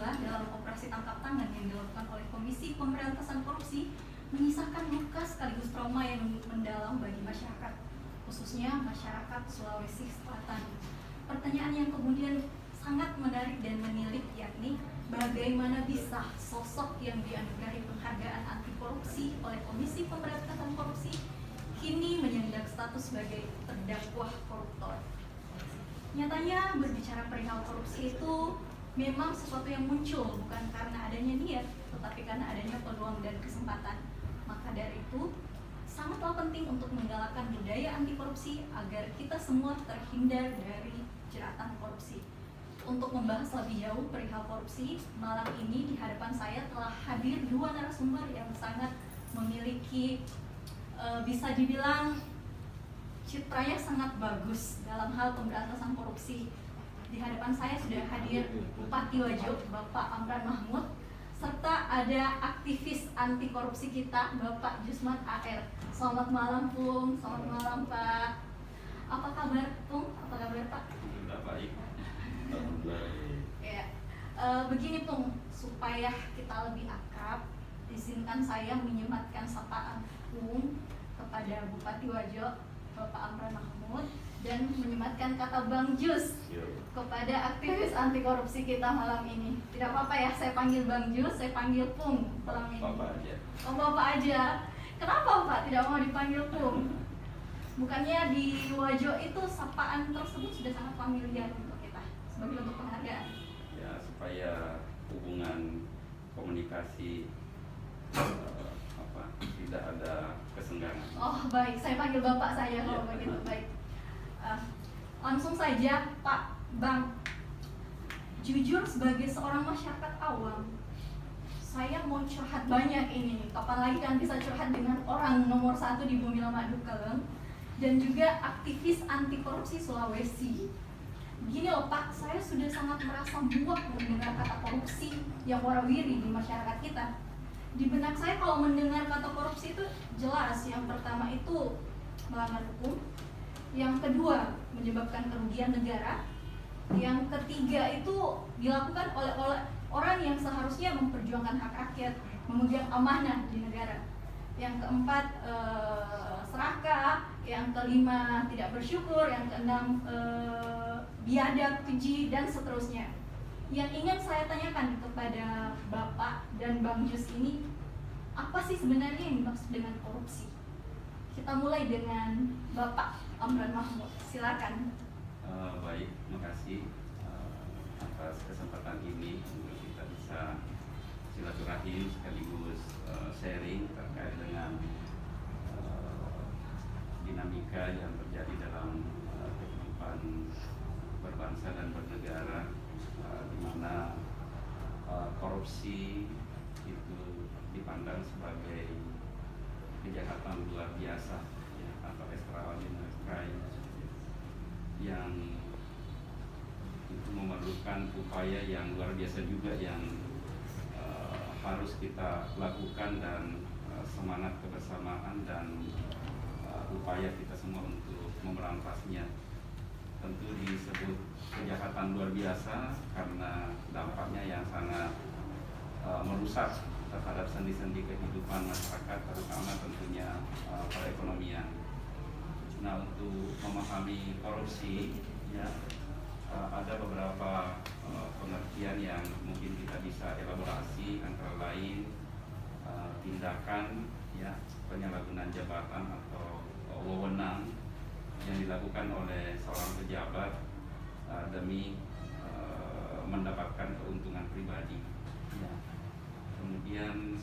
adalah dalam operasi tangkap tangan yang dilakukan oleh Komisi Pemberantasan Korupsi menyisakan luka sekaligus trauma yang mendalam bagi masyarakat, khususnya masyarakat Sulawesi Selatan. Pertanyaan yang kemudian sangat menarik dan menilik yakni bagaimana bisa sosok yang dianugerahi penghargaan anti korupsi oleh Komisi Pemberantasan Korupsi kini menyandang status sebagai terdakwa koruptor. Nyatanya berbicara perihal korupsi itu memang sesuatu yang muncul bukan karena adanya niat, tetapi karena adanya peluang dan kesempatan. Maka dari itu sangatlah penting untuk menggalakkan budaya anti korupsi agar kita semua terhindar dari jeratan korupsi. Untuk membahas lebih jauh perihal korupsi, malam ini di hadapan saya telah hadir dua narasumber yang sangat memiliki bisa dibilang citranya sangat bagus dalam hal pemberantasan korupsi. Di hadapan saya sudah hadir Bupati Wajo, Bapak Amran Mahmud, serta ada aktivis anti korupsi kita, Bapak Jusman AR. Selamat malam, Pung. Selamat malam, Pak. Apa kabar, Pung? Apa kabar, Pak? Sudah baik. Ya. Begini, Pung, supaya kita lebih akrab, izinkan saya menyematkan sapaan Pung kepada Bupati Wajo, Bapak Amran Mahmud, dan menyematkan kata Bang Jus kepada aktivis anti korupsi kita malam ini. Tidak apa-apa ya, saya panggil Bang Jus, saya panggil Pung malam ini. Bapak aja. Oh, Bapak aja. Kenapa Pak tidak mau dipanggil Pung? Bukannya di Wajo itu sapaan tersebut sudah sangat familiar untuk kita sebagai bentuk penghargaan? Ya, supaya hubungan komunikasi tidak ada kesenggangan. Oh baik, saya panggil Bapak saya kalau begitu. Baik. Langsung saja Pak Bang. Jujur sebagai seorang masyarakat awam, saya mau curhat banyak ini. Kapan lagi kan bisa curhat dengan orang nomor 1 di Bumi Lemadu Keleng dan juga aktivis anti korupsi Sulawesi. Begini loh Pak, saya sudah sangat merasa muak mendengar kata korupsi yang warawiri di masyarakat kita. Di benak saya kalau mendengar kata korupsi itu jelas, yang pertama itu melanggar hukum, yang kedua menyebabkan kerugian negara, yang ketiga itu dilakukan oleh orang yang seharusnya memperjuangkan hak rakyat, memegang amanah di negara, yang keempat serakah, yang kelima tidak bersyukur, yang keenam biadab, keji, dan seterusnya. Yang ingin saya tanyakan kepada Bapak dan Bang Jus ini, apa sih sebenarnya yang dimaksud dengan korupsi? Kita mulai dengan Bapak Amran Mahmud, silakan. Baik, terima kasih atas kesempatan ini untuk kita bisa silaturahim sekaligus sharing terkait dengan dinamika yang terjadi dalam kehidupan berbangsa dan bernegara, di mana korupsi itu dipandang sebagai kejahatan luar biasa ya, atau extraordinary crime yang itu memerlukan upaya yang luar biasa juga yang harus kita lakukan, dan semangat kebersamaan dan upaya kita semua untuk memberantasnya. Tentu disebut kejahatan luar biasa karena dampaknya yang sangat merusak terhadap sendi-sendi kehidupan masyarakat, terutama tentunya perekonomian. Nah, untuk memahami korupsi ya, ada beberapa pengertian yang mungkin kita bisa elaborasi, antara lain tindakan ya, penyalahgunaan jabatan atau wewenang yang dilakukan oleh seorang pejabat demi mendapatkan keuntungan pribadi ya. Kemudian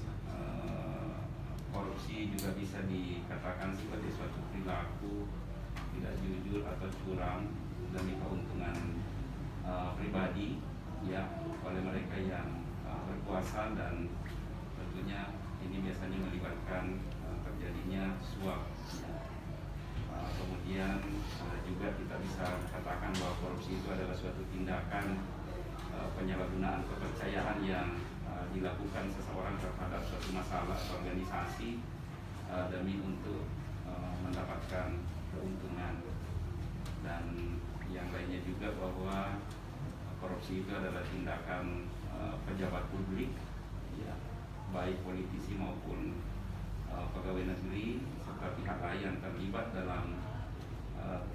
korupsi juga bisa dikatakan sebagai suatu perilaku tidak jujur atau curang demi keuntungan pribadi ya oleh mereka yang berkuasa, dan tentunya ini biasanya melibatkan terjadinya suap ya. Kemudian juga kita bisa katakan bahwa korupsi itu adalah suatu tindakan penyalahgunaan kepercayaan yang dilakukan seseorang terhadap suatu masalah atau organisasi demi untuk mendapatkan keuntungan. Dan yang lainnya juga bahwa korupsi itu adalah tindakan pejabat publik, ya, baik politisi maupun pegawai negeri serta pihak lain yang terlibat dalam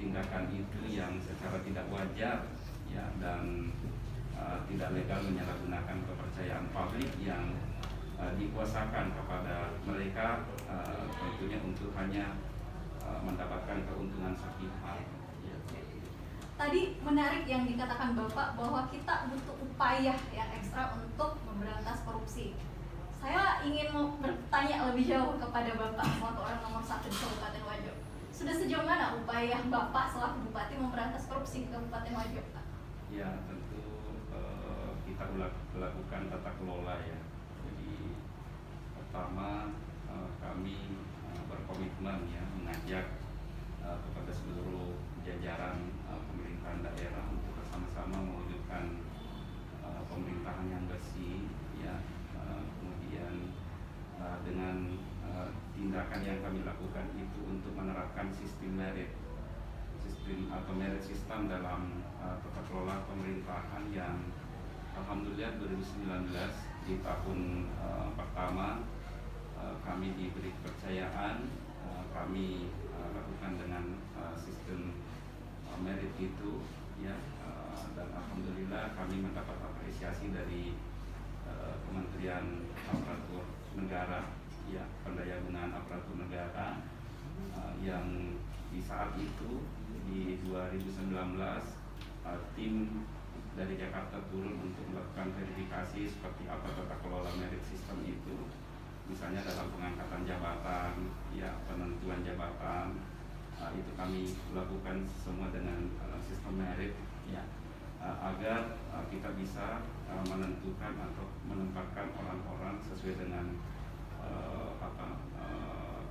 tindakan itu yang secara tidak wajar, ya, dan tidak legal menyalahgunakan kepercayaan publik yang dikuasakan kepada mereka, tentunya untuk hanya mendapatkan keuntungan sepihak. Ya. Tadi menarik yang dikatakan Bapak bahwa kita butuh upaya yang ekstra untuk memberantas korupsi. Saya ingin bertanya lebih jauh kepada Bapak selaku orang nomor 1 di Kabupaten Wajo. Sudah sejauh mana upaya Bapak selaku Bupati memberantas korupsi di Kabupaten Wajo, Pak? Ya, tentu kita lakukan tata kelola, ya. Jadi pertama kami berkomitmen, ya, mengajak kepada seluruh jajaran pemerintahan daerah untuk bersama-sama mewujudkan pemerintahan yang bersih, ya. Kemudian dengan tindakan yang kami lakukan itu untuk menerapkan sistem merit system dalam tata kelola pemerintahan yang alhamdulillah 2019 di tahun pertama kami diberi kepercayaan, kami lakukan dengan sistem merit itu, ya, dan alhamdulillah kami mendapat apresiasi dari Kementerian Aparatur Negara, ya, Pendayagunaan Aparatur Negara, yang di saat itu di 2019 tim dari Jakarta turun untuk melakukan verifikasi seperti apa tata kelola merit system itu, misalnya dalam pengangkatan jabatan, ya, penentuan jabatan, itu kami lakukan semua dengan sistem merit, ya, agar kita bisa menentukan atau menempatkan orang-orang sesuai dengan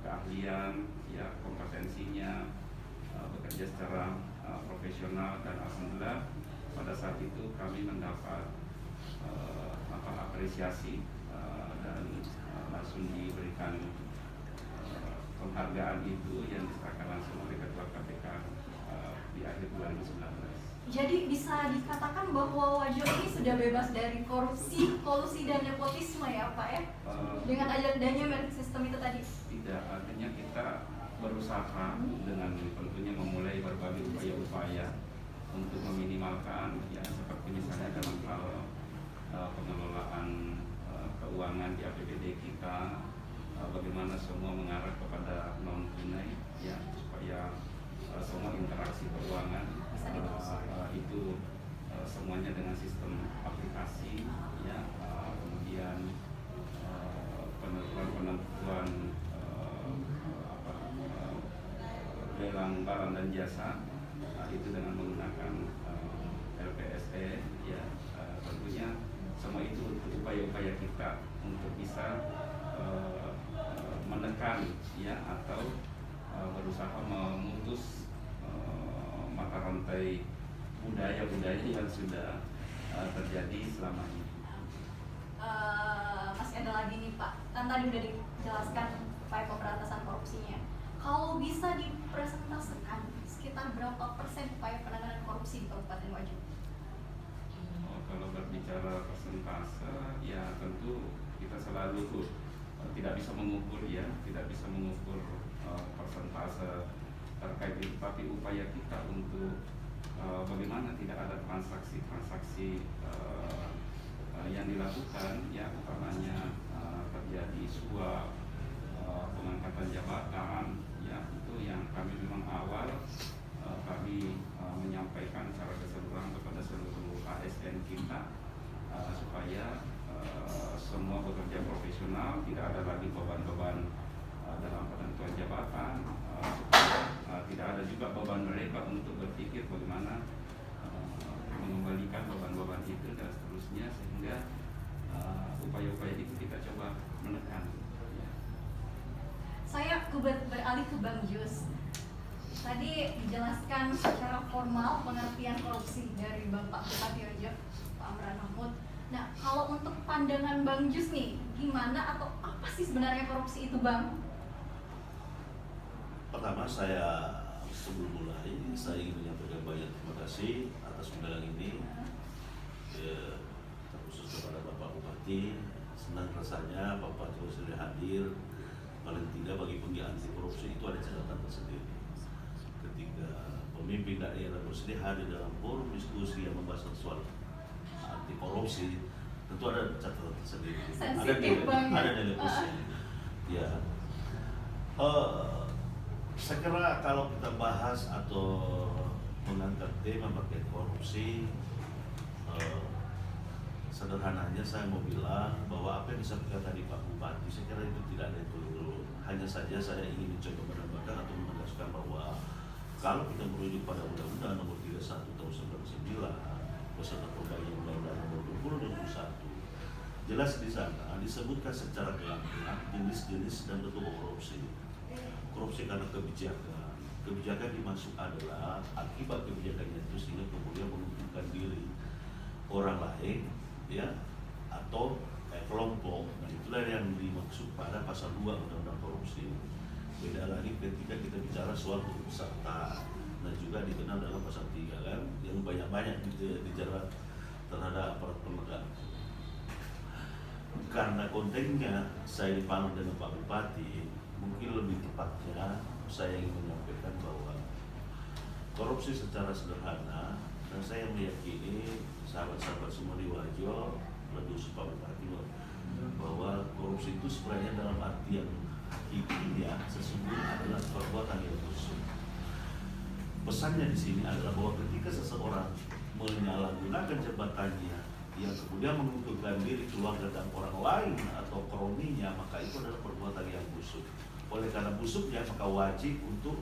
keahlian, ya, kompetensinya, bekerja secara profesional, dan alhamdulillah pada saat itu kami mendapat apresiasi dan langsung diberikan penghargaan itu yang diserahkan langsung oleh Ketua KPK di akhir 2019. Jadi bisa dikatakan bahwa Wajo ini sudah bebas dari korupsi, kolusi, dan nepotisme, ya Pak, ya? Dengan adanya merit system itu tadi? Tidak, artinya kita berusaha dengan tentunya memulai berbagai upaya-upaya untuk meminimalkan, ya, seperti misalnya dalam hal pengelolaan keuangan di APBD kita, bagaimana semua mengarah kepada non tunai, ya, supaya semua interaksi keuangan itu semuanya dengan sistem aplikasi, ya, kemudian penentuan lelang barang dan jasa itu dengan menggunakan LPSE, ya, tentunya semua itu untuk upaya-upaya kita untuk bisa menekan, ya, atau berusaha memutus mata rantai budaya-budaya yang sudah terjadi selama ini. Masih ada lagi nih Pak, kan tadi udah dijelaskan upaya pemberantasan korupsinya. Kalau bisa dipresentasikan sekitar berapa persen upaya penanganan korupsi di Kabupaten Wajo? Kalau berbicara persentase, ya tentu kita selalu tidak bisa mengukur, ya, tidak bisa mengukur persentase terkait itu, tapi upaya kita untuk bagaimana tidak ada transaksi-transaksi yang dilakukan, ya, utamanya terjadi suap, pengangkatan jabatan, ya, itu yang kami memang awal kami menyampaikan secara keseluruhan kepada seluruh ASN kita supaya semua bekerja profesional, tidak ada lagi beban-beban dalam penentuan jabatan, supaya tidak ada juga beban mereka untuk berpikir bagaimana mengembalikan beban-beban itu dan seterusnya, sehingga upaya-upaya itu kita coba menekan. Ya. Saya beralih ke Bang Jus. Tadi dijelaskan secara formal pengertian korupsi dari Bapak Bupati Wajo, Pak Amran Mahmud. Nah, kalau untuk pandangan Bang Jus nih, gimana atau apa sih sebenarnya korupsi itu, Bang? Pertama, sebelum mulai, saya ingin menyampaikan banyak terima kasih atas undangan ini, terkhusus kepada Bapak Bupati Bupati, senang rasanya Pak Bupati sudah hadir. Paling tidak bagi penggiat anti korupsi itu ada catatan tersendiri. Ketika pemimpin daerah bersedia hadir dalam forum diskusi yang membahas soal anti korupsi, tentu ada catatan tersendiri. Ada nilai plus. Ya. Saya kira kalau kita bahas atau mengangkat tema terkait korupsi, sederhananya saya mau bilang bahwa apa yang disampaikan tadi Pak Bupati, saya kira itu tidak ada itu dulu. Hanya saja saya ingin mencoba menambahkan atau menegaskan bahwa kalau kita merujuk pada Undang-Undang Nomor 31 Tahun 99 beserta perbaikan Undang-Undang Nomor 20 2021, jelas di sana disebutkan secara gamblang jenis-jenis dan bentuk korupsi. Korupsi karena kebijakan. Kebijakan dimaksud adalah akibat kebijakannya itu sehingga kemudian menguntungkan diri orang lain, ya, atau kelompok. Nah, itulah yang dimaksud pada pasal 2 Undang-Undang Korupsi. Beda lagi ketika kita bicara soal turut serta, nah juga dikenal dalam pasal 3 kan, yang banyak-banyak dijerat terhadap aparat penegak. Karena kontennya saya dipandang dengan Pak Bupati, mungkin lebih tepatnya saya ingin menyampaikan bahwa korupsi secara sederhana, dan saya meyakini sahabat-sahabat semua di Wajo lebih Pak Bupati bahwa korupsi itu sebenarnya dalam arti yang hakikatnya sesungguhnya adalah perbuatan yang busuk. Pesannya di sini adalah bahwa ketika seseorang menyalahgunakan jabatannya yang kemudian menguntungkan diri keluarga dan orang lain atau kroninya, maka itu adalah perbuatan yang busuk. Oleh karena busuknya maka wajib untuk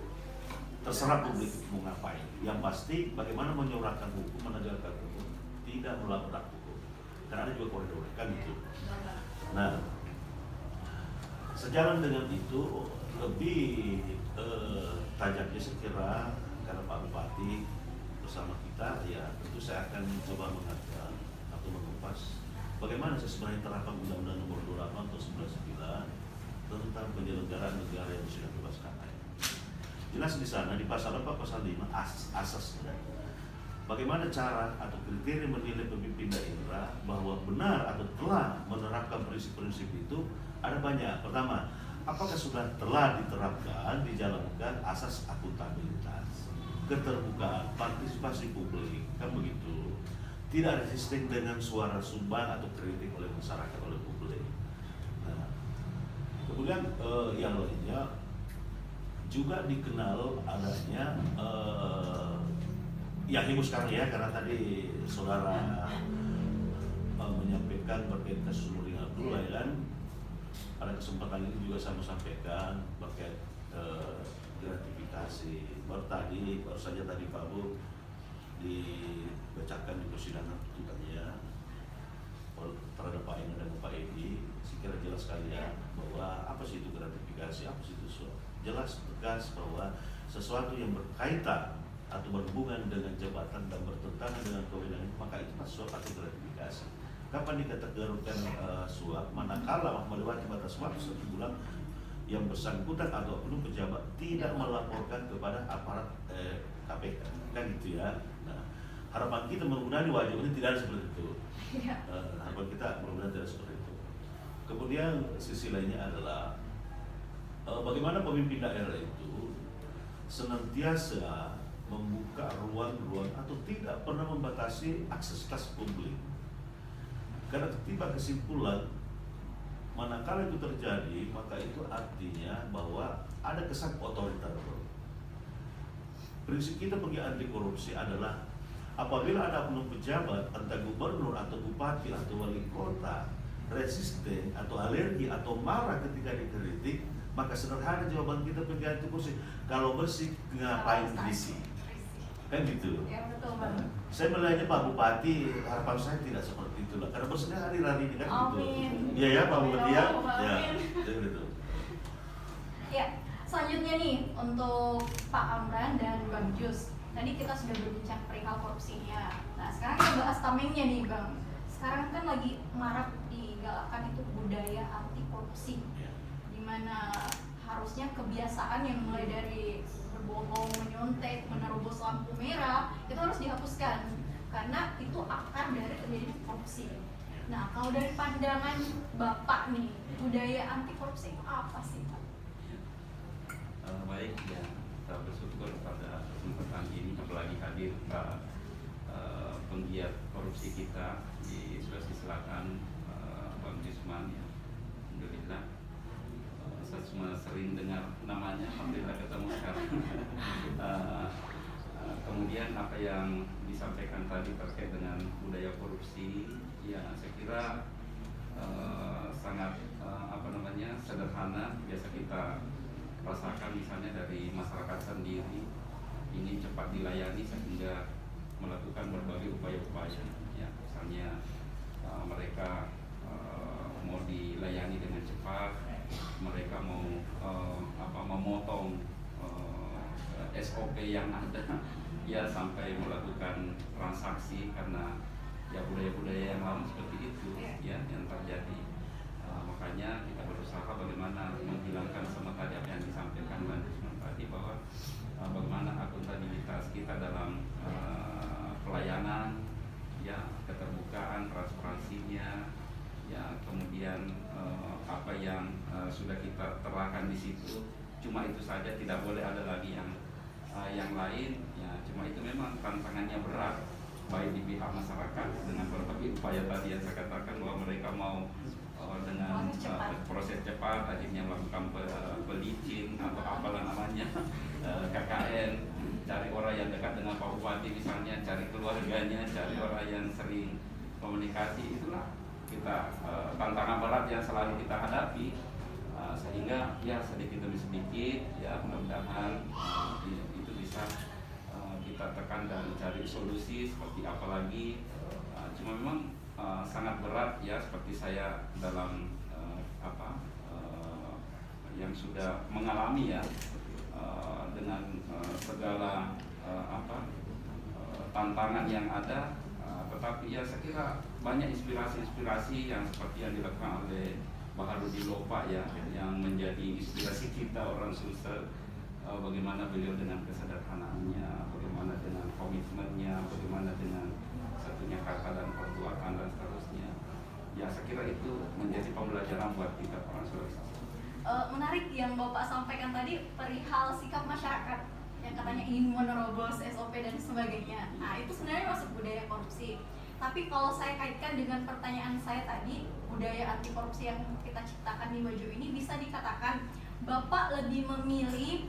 terserah publik mau ngapain. Yang pasti bagaimana menyuarakan hukum, menegakkan hukum, tidak melabrak hukum. Karena ada juga koridor kan gitu. Nah, sejalan dengan itu lebih tajamnya saya kira karena Pak Bupati bersama kita, ya tentu saya akan coba mengatakan atau mengupas bagaimana sebenarnya terapan Undang-Undang Nomor 28 Tahun 99 tentang penyelenggaraan negara yang bersifat bebas kanai. Jelas di sana di pasal 4 pasal 5 asasnya bagaimana cara atau kriteria menilai pemimpin daerah bahwa benar atau telah menerapkan prinsip-prinsip itu ada banyak. Pertama, apakah sudah telah diterapkan, dijalankan asas akuntabilitas, keterbukaan, partisipasi publik, kan begitu. Tidak resisten dengan suara sumbang atau kritik oleh masyarakat, oleh publik. Nah, kemudian yang lainnya juga dikenal adanya yang ibu sekarang ya, karena tadi saudara menyampaikan berkait kasus Nurdin Abdullah ya kan, pada kesempatan ini juga saya mau sampaikan berkait gratifikasi. Baru saja tadi Pak Bu dibacakan di persidangan tuntutannya terhadap Pak Eng dan Pak Edi. Sekira jelas sekali ya bahwa apa sih itu gratifikasi, apa sih itu suap. Jelas tegas bahwa sesuatu yang berkaitan atau berhubungan dengan jabatan dan bertentangan dengan kewenangan, maka itu masuk suap atau gratifikasi. Kapan dikategorikan suap? Manakala melewati batas waktu 1 bulan yang bersangkutan atau oknum pejabat tidak melaporkan kepada aparat KPK, kan gitu ya. Nah, harapan kita mudah-mudahan wajib ini tidak ada seperti itu. Harapan kita mudah-mudahan tidak seperti itu. Kemudian sisi lainnya adalah bagaimana pemimpin daerah itu senantiasa membuka ruang-ruang atau tidak pernah membatasi aksesibilitas publik. Karena tiba kesimpulan manakala itu terjadi, maka itu artinya bahwa ada kesan otoriter. Prinsip kita bagi anti korupsi adalah apabila ada oknum pejabat, entah gubernur atau bupati atau wali kota, resisten atau alergi atau marah ketika dikritik, maka sederhana jawaban kita bagi anti korupsi, kalau bersih ngapain berisi? Kan gitu. Ya, betul, Bang. Saya melihatnya Pak Bupati, harapan saya tidak seperti itulah. Karena bersihnya hari-hari ini kan gitu. Amin. Iya ya Pak Bupati ya. Amin. Ya, gitu. Ya, selanjutnya nih untuk Pak Amran dan Bang Jus. Tadi kita sudah berbincang perihal korupsinya. Nah, sekarang kita bahas tamengnya nih, Bang. Sekarang kan lagi marak digalakkan itu budaya anti korupsi. Ya. Dimana harusnya kebiasaan yang mulai dari berbohong, menyontek, menerobos lampu merah itu harus dihapuskan karena itu akar dari terjadi korupsi. Nah, kalau dari pandangan Bapak nih, budaya anti korupsi itu apa sih, Pak? Baik ya, kita bersyukur pada kesempatan ini apalagi hadir Pak penggiat korupsi kita di Sulawesi Selatan, Bang Jusman ya. Alhamdulillah, saya cuma sering dengar namanya, alhamdulillah ketemu sekarang. Kemudian apa yang disampaikan tadi terkait dengan budaya korupsi, ya saya kira sangat sederhana, biasa kita rasakan misalnya dari masyarakat sendiri ingin cepat dilayani sehingga melakukan berbagai upaya-upaya, ya misalnya mereka mau dilayani dengan cepat, mereka mau memotong SOP yang ada, ya sampai melakukan transaksi karena ya budaya-budaya yang lama seperti itu ya yang terjadi. Makanya kita berusaha bagaimana menghilangkan semua tadi apa yang disampaikan Mbak Jusman tadi, bahwa bagaimana akuntabilitas kita dalam pelayanan, ya keterbukaan, transparansinya, ya kemudian apa yang sudah kita terapkan di situ, cuma itu saja, tidak boleh ada lagi yang lain, ya cuma itu memang tantangannya berat baik di pihak masyarakat dengan berbagai upaya tadi yang saya katakan bahwa mereka mau dengan proses cepat akhirnya melakukan pelicin atau apalah namanya KKN, cari orang yang dekat dengan Pak Bupati misalnya, cari keluarganya, cari orang yang sering komunikasi. Itulah kita tantangan berat yang selalu kita hadapi, sehingga ya sedikit demi sedikit ya mudah-mudahan itu bisa kita tekan dan cari solusi seperti apa lagi. Cuma memang sangat berat ya, seperti saya dalam yang sudah mengalami ya dengan segala tantangan yang ada, tetapi ya saya kira banyak inspirasi-inspirasi yang seperti yang dilakukan oleh Baharudin Lopa ya, yang menjadi inspirasi kita orang Sulsel. Bagaimana beliau dengan kesederhanaannya, bagaimana dengan komitmennya, bagaimana dengan satunya kata dan perbuatan dan seterusnya. Ya saya kira itu menjadi pembelajaran buat kita orang Sulawesi. Menarik yang Bapak sampaikan tadi perihal sikap masyarakat yang katanya ingin menerobos SOP dan sebagainya. Nah itu sebenarnya masuk budaya korupsi. Tapi kalau saya kaitkan dengan pertanyaan saya tadi, budaya anti korupsi yang kita ciptakan di Baju ini, bisa dikatakan Bapak lebih memilih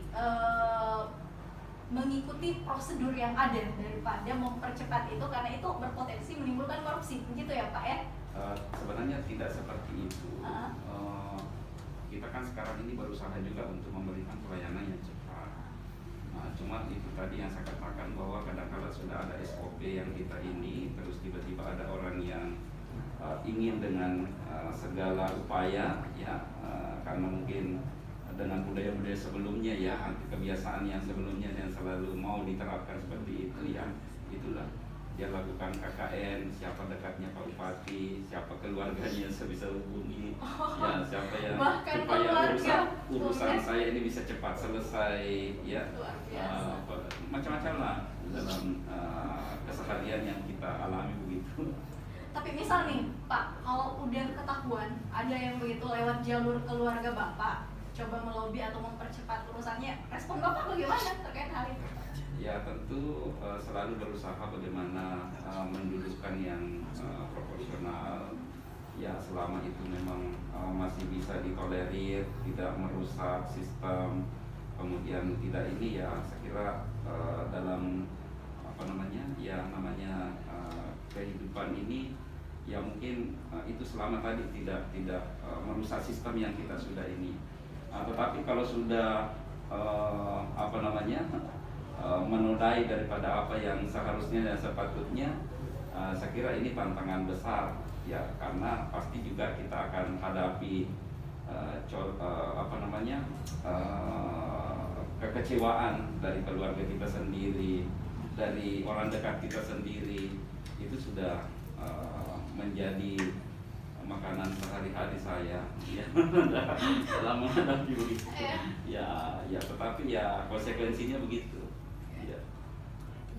mengikuti prosedur yang ada daripada mempercepat itu, karena itu berpotensi menimbulkan korupsi, begitu ya Pak ya? Sebenarnya tidak seperti itu. Kita kan sekarang ini berusaha juga untuk memberikan pelayanan yang cepat. Cuma itu tadi yang saya katakan bahwa kadang-kadang sudah ada SOP yang kita ini, terus tiba-tiba ada orang yang ingin dengan segala upaya ya, karena mungkin dengan budaya-budaya sebelumnya ya, kebiasaan yang sebelumnya yang selalu mau diterapkan seperti itu ya, itulah dia lakukan KKN, siapa dekatnya Pak Bupati, siapa keluarganya sebisa hubungi, ya siapa yang supaya urusan saya ini bisa cepat selesai ya, macam-macam lah dalam keseharian yang kita alami begitu. Tapi misal nih Pak, kalau udah ketahuan ada yang begitu lewat jalur keluarga Bapak, coba melobi atau mempercepat urusannya, respon Bapak bagaimana terkait hal itu? Ya tentu selalu berusaha bagaimana mendudukkan yang proporsional, ya selama itu memang masih bisa ditolerir, tidak merusak sistem, kemudian tidak ini ya, saya kira dalam kehidupan ini ya mungkin itu selama tadi tidak merusak sistem yang kita sudah ini. Tetapi kalau sudah menodai daripada apa yang seharusnya dan sepatutnya, saya kira ini tantangan besar ya, karena pasti juga kita akan hadapi kekecewaan dari keluarga kita sendiri, dari orang dekat kita sendiri. Itu sudah menjadi makanan sehari-hari saya ya dalam menghadapi begitu ya, tetapi ya konsekuensinya begitu ya.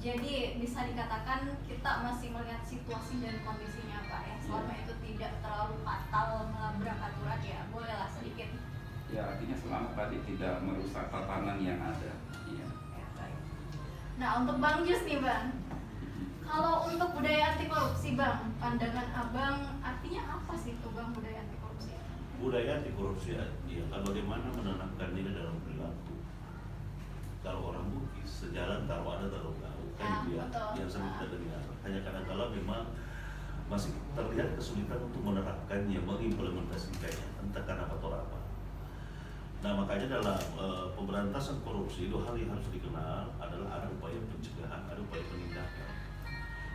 Jadi bisa dikatakan kita masih melihat situasi dan kondisinya Pak ya, selama itu tidak tidak terlalu fatal melabrak aturan ya bolehlah sedikit. Ya, artinya selama tadi tidak merusak tatanan yang ada. Iya. Ya, baik. Nah untuk Bang Jus nih Bang, kalau untuk budaya anti korupsi Bang, pandangan Abang artinya apa sih itu Bang budaya anti korupsi? Budaya anti korupsi ya bagaimana menanamkan ini dalam perilaku. Kalau orang bukis sejalan taruh ada taruh jauh kan itu ya yang sering kita dengar. Hanya kadang-kala memang masih terlihat kesulitan untuk menerapkannya, mengimplementasikannya, entah karena faktor apa. Nah makanya dalam pemberantasan korupsi itu hal yang harus dikenal adalah ada upaya pencegahan, ada upaya penindakan.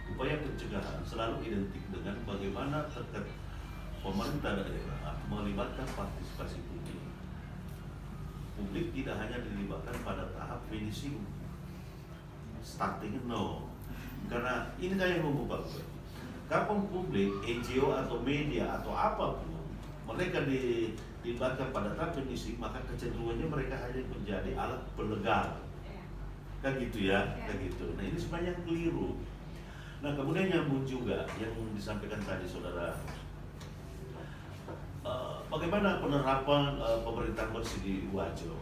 Upaya pencegahan selalu identik dengan bagaimana terkait pemerintah daerah melibatkan partisipasi publik. Publik tidak hanya dilibatkan pada tahap finishing, starting no. Karena ini kan yang membuka. Kapan publik, NGO atau media atau apapun mereka dilibatkan pada tahap finishing, maka kecenderungannya mereka hanya menjadi alat pelegal. Kan gitu ya, kan gitu. Nah ini sebenarnya keliru. Nah kemudian nyambung juga yang disampaikan tadi saudara, bagaimana penerapan pemerintah bersih di Wajo?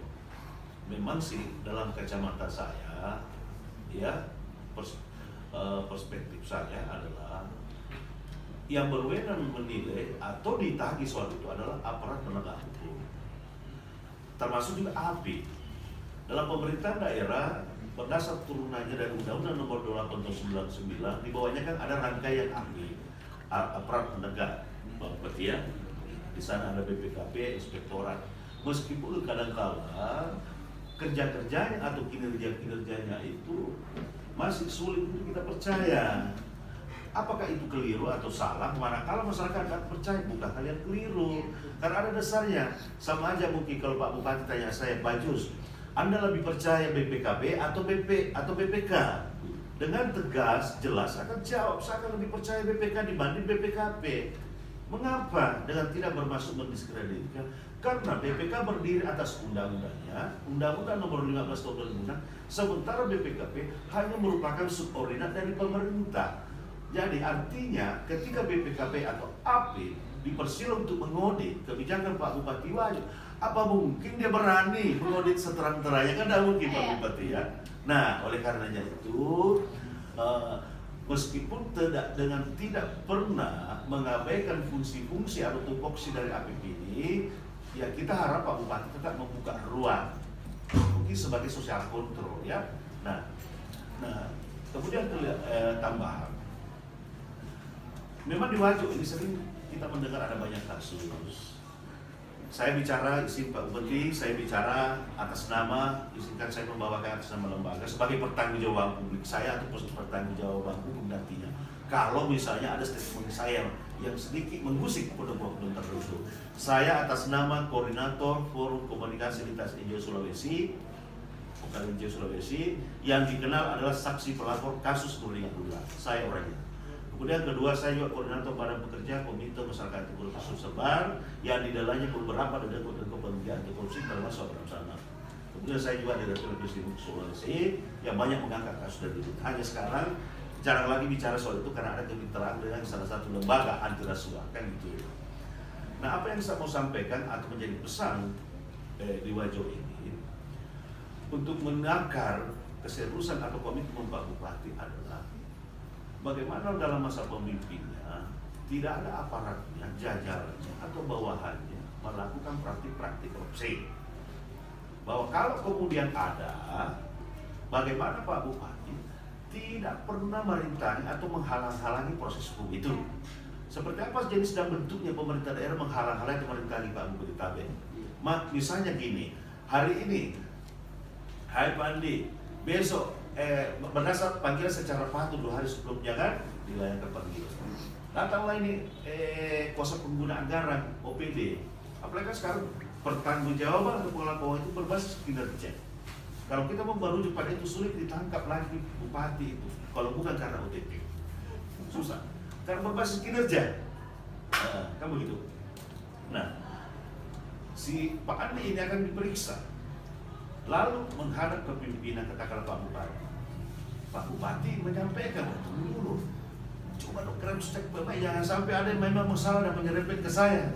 Memang sih dalam kacamata saya, ya perspektif saya adalah yang berwenang menilai atau ditagih soal itu adalah aparat penegak hukum, termasuk juga API. Dalam pemerintahan daerah berdasar turunannya dari Undang-Undang Nomor 28 Tahun 99, di bawahnya kan ada rangkaian API, aparat penegak, berarti ya. Di sana ada BPKP, inspektorat. Meskipun kadang-kala kerja-kerjanya atau kinerja-kinerjanya itu masih sulit untuk kita percaya. Apakah itu keliru atau salah? Manakala masyarakat akan percaya, bukan hal yang keliru. Karena ada dasarnya. Sama aja mungkin kalau Pak Bupati tanya saya, Pak Jus, Anda lebih percaya BPKB atau BPK? Dengan tegas, jelas akan jawab, saya akan lebih percaya BPK dibanding BPKP. Mengapa? Dengan tidak bermaksud mendiskreditkan. Karena BPK berdiri atas undang-undangnya, Undang-Undang Nomor 15 Tahun 2006, sementara BPKP hanya merupakan subordinat dari pemerintah. Jadi artinya ketika BPKP atau API dipersilau untuk mengaudit kebijakan Pak Bupati Wajo, apa mungkin dia berani mengaudit seterang-terangnya? Kan tidak mungkin Pak Bupati ya. Nah oleh karenanya itu meskipun tidak pernah mengabaikan fungsi-fungsi atau tupoksi dari API ini, ya kita harap Pak Bupati tetap membuka ruang mungkin sebagai social control ya. Nah kemudian tambahan, memang di Wajo ini sering kita mendengar ada banyak kasus. Saya bicara izin Pak Bupati, saya bicara atas nama, izinkan saya membawakan atas nama lembaga sebagai pertanggungjawaban publik saya atau pertanggungjawaban hukum nantinya. Kalau misalnya ada statement saya yang sedikit menggusik oknum tertentu, saya atas nama Koordinator Forum Komunikasi Lintas NGO Sulawesi, bukan NGO Sulawesi, yang dikenal adalah saksi pelapor kasus Nurdin Abdullah, saya orangnya. Kemudian kedua, saya juga koordinator badan pekerja Komite Masyarakat Anti Korupsi Sebar, yang di dalamnya beberapa dari kepentingan anti korupsi termasuk dalam sana. Kemudian saya juga direktur Presiden Sulawesi yang banyak mengangkat kasus dari itu. Hanya sekarang jarang lagi bicara soal itu karena ada kemitraan dengan salah satu lembaga anti rasuah kan gitu. Nah apa yang saya mau sampaikan atau menjadi pesan di Wajo ini untuk menakar keseriusan atau komitmen Pak Bupati adalah bagaimana dalam masa pemimpinnya tidak ada aparatnya, jajarannya atau bawahannya melakukan praktik-praktik korupsi. Bahwa kalau kemudian ada, bagaimana Pak Bupati tidak pernah merintangi atau menghalang-halangi proses hukum itu. Seperti apa jenis dan bentuknya pemerintah daerah menghalang-halangi atau merintangi Pak Bupati? Misalnya gini, hari ini, hai Pak Andi, besok berdasar panggilan secara patuh 2 hari sebelumnya kan dilayangkan panggilan. Datanglah ini kuasa pengguna anggaran OPD. Apalagi sekarang pertanggungjawaban atau pengelolaan keuangan itu berbasis kinerja. Kalau kita mau merujuk pada itu sulit ditangkap lagi bupati itu. Kalau bukan karena OTT susah. Karena berbasis kinerja. Kan begitu. Nah, si Pak Andi ini akan diperiksa. Lalu menghadap ke pimpinan katakanlah Pak Bupati. Pak Bupati menyampaikan dulu, coba dong cross check baik, jangan sampai ada yang memang salah dan menyerempet ke saya.